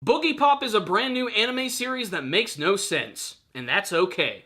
Boogiepop is a brand new anime series that makes no sense, and that's okay.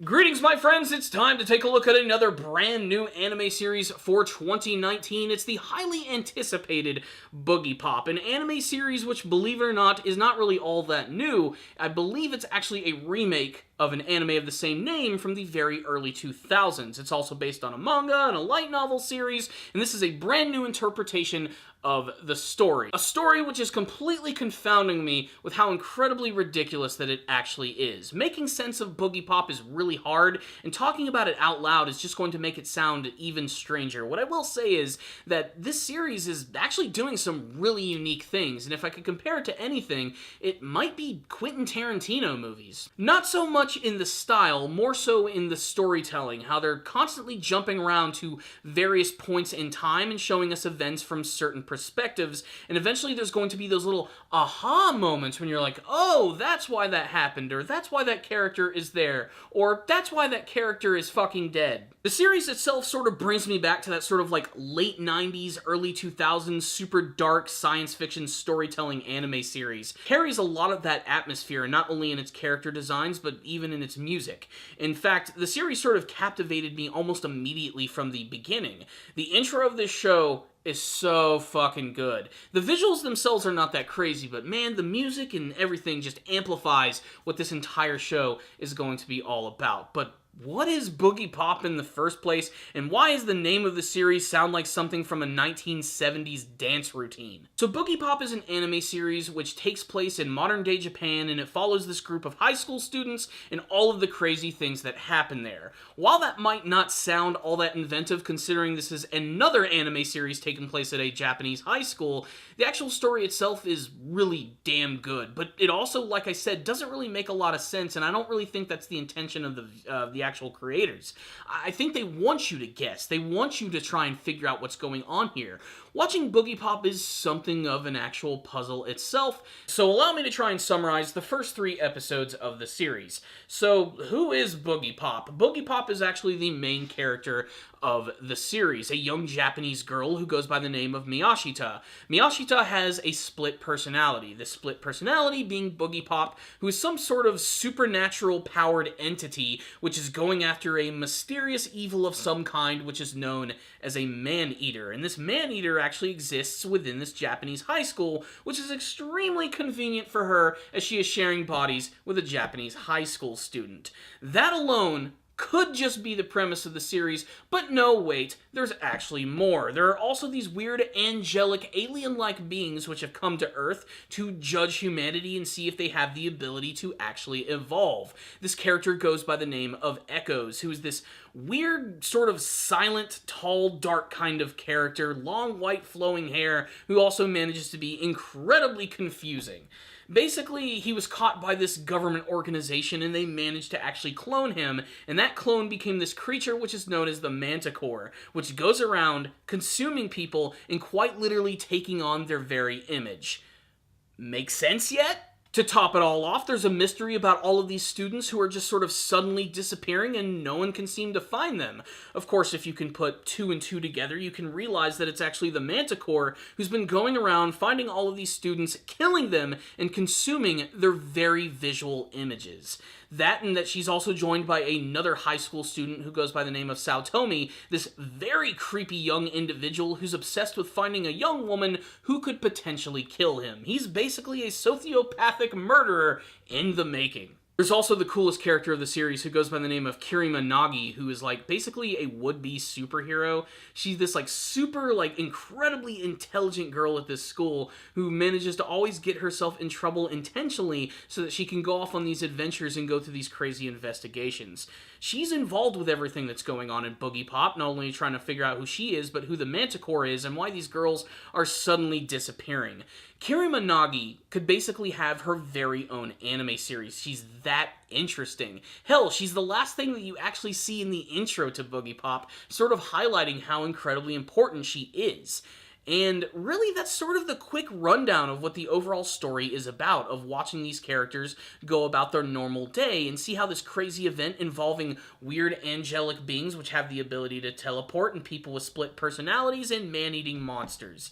Greetings, my friends! It's time to take a look at another brand new anime series for 2019. It's the highly anticipated Boogiepop, an anime series which, believe it or not, is not really all that new. I believe it's actually a remake of an anime of the same name from the very early 2000s. It's also based on a manga and a light novel series, and this is a brand new interpretation of the story. A story which is completely confounding me with how incredibly ridiculous that it actually is. Making sense of Boogiepop is really hard, and talking about it out loud is just going to make it sound even stranger. What I will say is that this series is actually doing some really unique things, and if I could compare it to anything, it might be Quentin Tarantino movies. Not so much in the style, more so in the storytelling, how they're constantly jumping around to various points in time and showing us events from certain perspectives, and eventually there's going to be those little aha moments when you're like, oh, that's why that happened, or that's why that character is there, or that's why that character is fucking dead. The series itself sort of brings me back to that sort of like late 90s, early 2000s, super dark science fiction storytelling anime series. Carries a lot of that atmosphere, not only in its character designs, but even in its music. In fact, the series sort of captivated me almost immediately from the beginning. The intro of this show is so fucking good. The visuals themselves are not that crazy, but man, the music and everything just amplifies what this entire show is going to be all about. But what is Boogiepop in the first place, and why does the name of the series sound like something from a 1970s dance routine? So Boogiepop is an anime series which takes place in modern-day Japan, and it follows this group of high school students and all of the crazy things that happen there. While that might not sound all that inventive considering this is another anime series taking place at a Japanese high school, the actual story itself is really damn good, but it also, like I said, doesn't really make a lot of sense, and I don't really think that's the intention of the actual creators. I think they want you to guess. They want you to try and figure out what's going on here. Watching Boogiepop is something of an actual puzzle itself, so allow me to try and summarize the first 3 episodes of the series. So, who is Boogiepop? Boogiepop is actually the main character of the series, a young Japanese girl who goes by the name of Miyashita. Miyashita has a split personality, the split personality being Boogiepop, who is some sort of supernatural powered entity which is going after a mysterious evil of some kind which is known as a man-eater. And this man-eater actually exists within this Japanese high school, which is extremely convenient for her as she is sharing bodies with a Japanese high school student. That alone could just be the premise of the series, but no, wait, there's actually more. There are also these weird, angelic, alien-like beings which have come to Earth to judge humanity and see if they have the ability to actually evolve. This character goes by the name of Echoes, who is this weird, sort of silent, tall, dark kind of character, long, white, flowing hair, who also manages to be incredibly confusing. Basically, he was caught by this government organization and they managed to actually clone him, and that clone became this creature which is known as the Manticore, which goes around consuming people and quite literally taking on their very image. Make sense yet? To top it all off, there's a mystery about all of these students who are just sort of suddenly disappearing and no one can seem to find them. Of course, if you can put 2 and 2 together, you can realize that it's actually the Manticore who's been going around finding all of these students, killing them, and consuming their very visual images. That and that she's also joined by another high school student who goes by the name of Saotomi, this very creepy young individual who's obsessed with finding a young woman who could potentially kill him. He's basically a sociopathic murderer in the making. There's also the coolest character of the series who goes by the name of Kirima Nagi, who is like basically a would-be superhero. She's this like super like incredibly intelligent girl at this school who manages to always get herself in trouble intentionally so that she can go off on these adventures and go through these crazy investigations. She's involved with everything that's going on in Boogiepop, not only trying to figure out who she is, but who the Manticore is and why these girls are suddenly disappearing. Kirima Nagi could basically have her very own anime series. She's that interesting. Hell, she's the last thing that you actually see in the intro to Boogiepop, sort of highlighting how incredibly important she is. And really, that's sort of the quick rundown of what the overall story is about, of watching these characters go about their normal day and see how this crazy event involving weird angelic beings which have the ability to teleport and people with split personalities and man-eating monsters.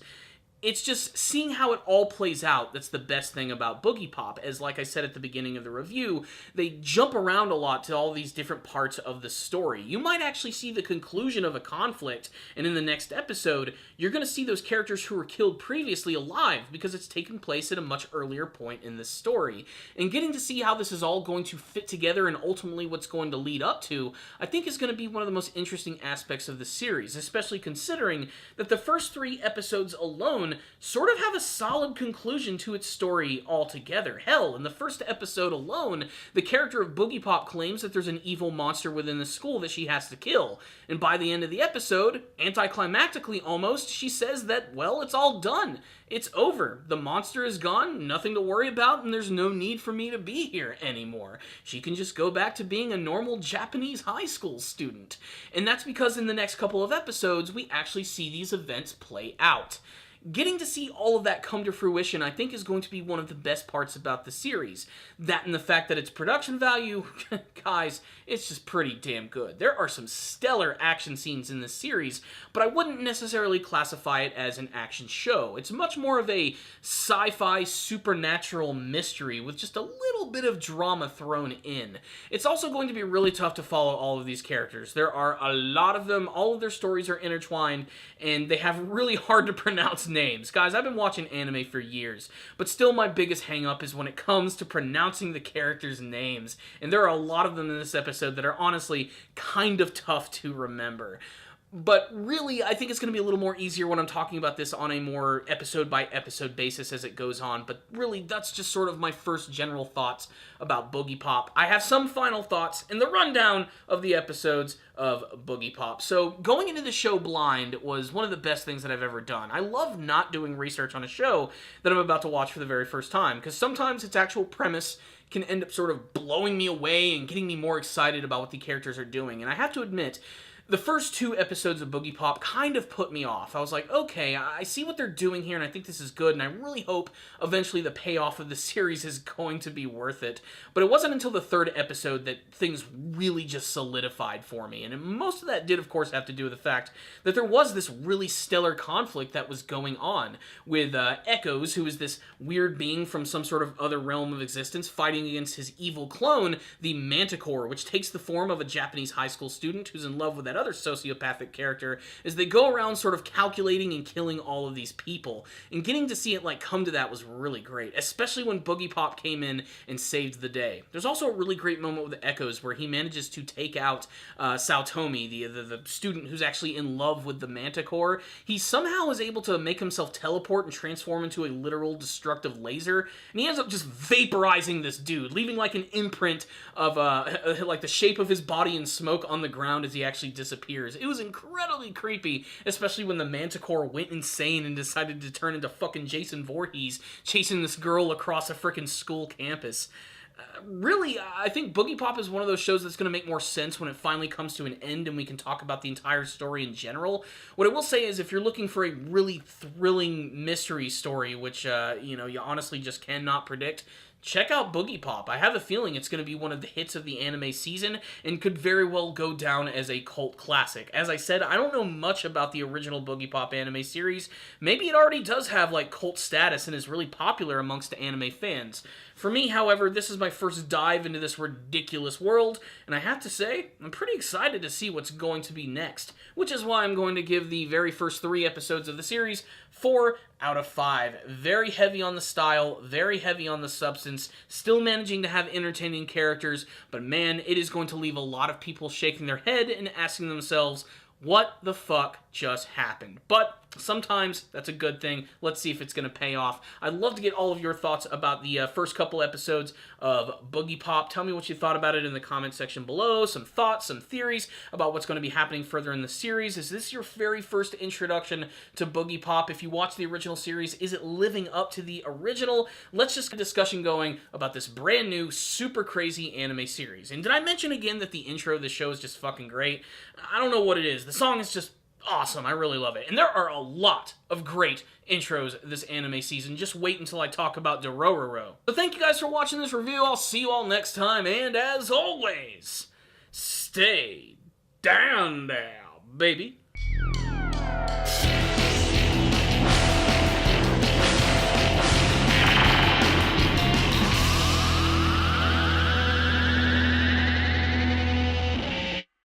It's just seeing how it all plays out that's the best thing about Boogiepop. As like I said at the beginning of the review, they jump around a lot to all these different parts of the story. You might actually see the conclusion of a conflict, and in the next episode, you're going to see those characters who were killed previously alive because it's taken place at a much earlier point in the story. And getting to see how this is all going to fit together and ultimately what's going to lead up to, I think is going to be one of the most interesting aspects of the series, especially considering that the first 3 episodes alone sort of have a solid conclusion to its story altogether. Hell, in the first episode alone, the character of Boogiepop claims that there's an evil monster within the school that she has to kill. And by the end of the episode, anticlimactically almost, she says that, well, it's all done. It's over. The monster is gone, nothing to worry about, and there's no need for me to be here anymore. She can just go back to being a normal Japanese high school student. And that's because in the next couple of episodes, we actually see these events play out. Getting to see all of that come to fruition, I think, is going to be one of the best parts about the series. That and the fact that its production value, guys, it's just pretty damn good. There are some stellar action scenes in this series, but I wouldn't necessarily classify it as an action show. It's much more of a sci-fi supernatural mystery with just a little bit of drama thrown in. It's also going to be really tough to follow all of these characters. There are a lot of them, all of their stories are intertwined, and they have really hard to pronounce names. Guys, I've been watching anime for years, but still my biggest hang-up is when it comes to pronouncing the characters' names, and there are a lot of them in this episode that are honestly kind of tough to remember. But really, I think it's going to be a little more easier when I'm talking about this on a more episode-by-episode basis as it goes on. But really, that's just sort of my first general thoughts about Boogiepop. I have some final thoughts in the rundown of the episodes of Boogiepop. So going into the show blind was one of the best things that I've ever done. I love not doing research on a show that I'm about to watch for the very first time, because sometimes its actual premise can end up sort of blowing me away and getting me more excited about what the characters are doing. And I have to admit, the first 2 episodes of Boogiepop kind of put me off. I was like, okay, I see what they're doing here, and I think this is good, and I really hope eventually the payoff of the series is going to be worth it. But it wasn't until the 3rd episode that things really just solidified for me, and most of that did, of course, have to do with the fact that there was this really stellar conflict that was going on with Echoes, who is this weird being from some sort of other realm of existence, fighting against his evil clone, the Manticore, which takes the form of a Japanese high school student who's in love with that other sociopathic character, as they go around sort of calculating and killing all of these people. And getting to see it like come to that was really great, especially when Boogiepop came in and saved the day. There's also a really great moment with Echoes where he manages to take out Saotomi, the student who's actually in love with the Manticore. He somehow is able to make himself teleport and transform into a literal destructive laser, and he ends up just vaporizing this dude, leaving like an imprint of like the shape of his body in smoke on the ground as he actually disappears. It was incredibly creepy, especially when the Manticore went insane and decided to turn into fucking Jason Voorhees chasing this girl across a frickin' school campus. Really, I think Boogiepop is one of those shows that's going to make more sense when it finally comes to an end and we can talk about the entire story in general. What I will say is if you're looking for a really thrilling mystery story, which, you honestly just cannot predict, check out Boogiepop. I have a feeling it's going to be one of the hits of the anime season and could very well go down as a cult classic. As I said, I don't know much about the original Boogiepop anime series. Maybe it already does have like cult status and is really popular amongst anime fans. For me, however, this is my first dive into this ridiculous world, and I have to say, I'm pretty excited to see what's going to be next, which is why I'm going to give the very first 3 episodes of the series 4 out of 5. Very heavy on the style, very heavy on the substance, still managing to have entertaining characters, but man, it is going to leave a lot of people shaking their head and asking themselves, what the fuck just happened? But sometimes that's a good thing. Let's see if it's going to pay off. I'd love to get all of your thoughts about the first couple episodes of Boogiepop. Tell me what you thought about it in the comment section below. Some thoughts, some theories about what's going to be happening further in the series. Is this your very first introduction to Boogiepop? If you watched the original series, is it living up to the original? Let's just get a discussion going about this brand new, super crazy anime series. And did I mention again that the intro of the show is just fucking great? I don't know what it is. The song is just awesome. I really love it. And there are a lot of great intros this anime season. Just wait until I talk about Dororo. So thank you guys for watching this review. I'll see you all next time. And as always, stay down there, baby.